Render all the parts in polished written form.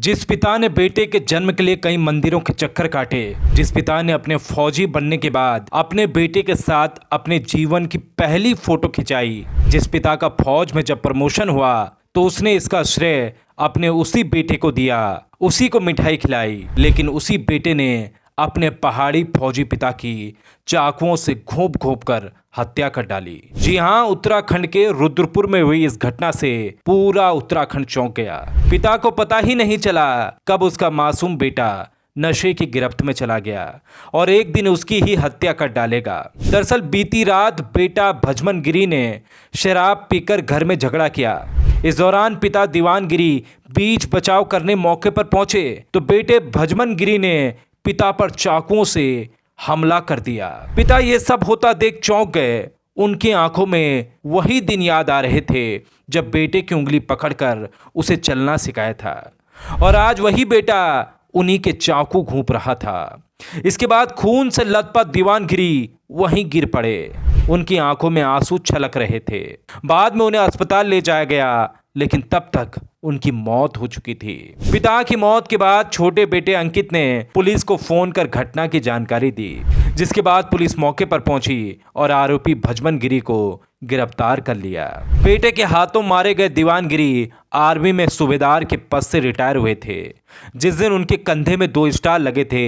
जिस पिता ने बेटे के जन्म के लिए कई मंदिरों के चक्कर काटे, जिस पिता ने अपने फौजी बनने के बाद अपने बेटे के साथ अपने जीवन की पहली फोटो खिंचाई, जिस पिता का फौज में जब प्रमोशन हुआ तो उसने इसका श्रेय अपने उसी बेटे को दिया, उसी को मिठाई खिलाई, लेकिन उसी बेटे ने अपने पहाड़ी फौजी पिता की चाकुओं से घोंप घोंप कर हत्या कर डाली। जी हां, उत्तराखंड के रुद्रपुर में हुई इस घटना से पूरा उत्तराखंड चौंक गया। पिता को पता ही नहीं चला कब उसका मासूम बेटा नशे की गिरफ्त में चला गया और एक दिन उसकी ही हत्या कर डालेगा। दरअसल बीती रात बेटा भजमन गिरी ने शराब पीकर घर में झगड़ा किया। इस दौरान पिता दीवान गिरी बीच बचाव करने मौके पर पहुंचे तो बेटे भजमन गिरी ने पिता पर चाकुओं से हमला कर दिया। पिता ये सब होता देख चौंक गए। उनकी आंखों में वही दिन याद आ रहे थे जब बेटे की उंगली पकड़कर उसे चलना सिखाया था और आज वही बेटा उन्हीं के चाकू घूंप रहा था। इसके बाद खून से लथपथ दीवान गिरी वहीं गिर पड़े। उनकी आंखों में आंसू छलक रहे थे। बाद में उन्हें अस्पताल ले जाया गया, लेकिन तब तक उनकी मौत हो चुकी थी। पिता की मौत के बाद छोटे बेटे अंकित ने पुलिस को फोन कर घटना की जानकारी दी, जिसके बाद पुलिस मौके पर पहुंची और आरोपी भजमन गिरी को गिरफ्तार कर लिया। बेटे के हाथों मारे गए दीवान गिरी आर्मी में सूबेदार के पद से रिटायर हुए थे। जिस दिन उनके कंधे में 2 स्टार लगे थे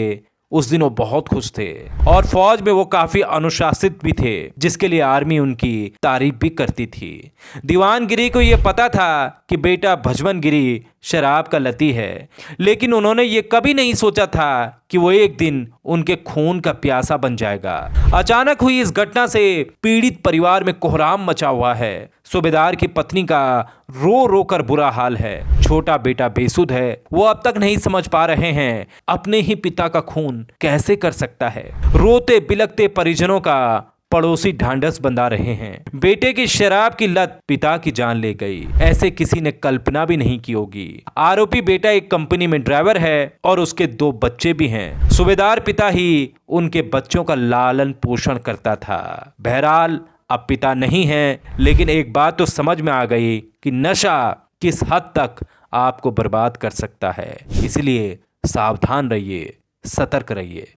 उस दिन वो बहुत खुश थे और फौज में वो काफी अनुशासित भी थे, जिसके लिए आर्मी उनकी तारीफ भी करती थी। दीवान गिरी को ये पता था कि बेटा भजमन गिरी शराब का लती है, लेकिन उन्होंने ये कभी नहीं सोचा था कि वो एक दिन उनके खून का प्यासा बन जाएगा। अचानक हुई इस घटना से पीड़ित परिवार में कोहराम मचा हुआ है। सूबेदार की पत्नी का रो रो कर बुरा हाल है। छोटा बेटा बेसुध है। वो अब तक नहीं समझ पा रहे हैं अपने ही पिता का खून कैसे कर सकता है। रोते बिलखते परिजनों का पड़ोसी ढांढस बंधा रहे हैं। बेटे की शराब की लत पिता की जान ले गई, ऐसे किसी ने कल्पना भी नहीं की होगी। आरोपी बेटा एक कंपनी में ड्राइवर है और उसके 2 बच्चे भी हैं। सूबेदार पिता ही उनके बच्चों का लालन पोषण करता था। बहरहाल अब पिता नहीं है, लेकिन एक बात तो समझ में आ गई कि नशा किस हद तक आपको बर्बाद कर सकता है। इसलिए सावधान रहिए, सतर्क रहिए।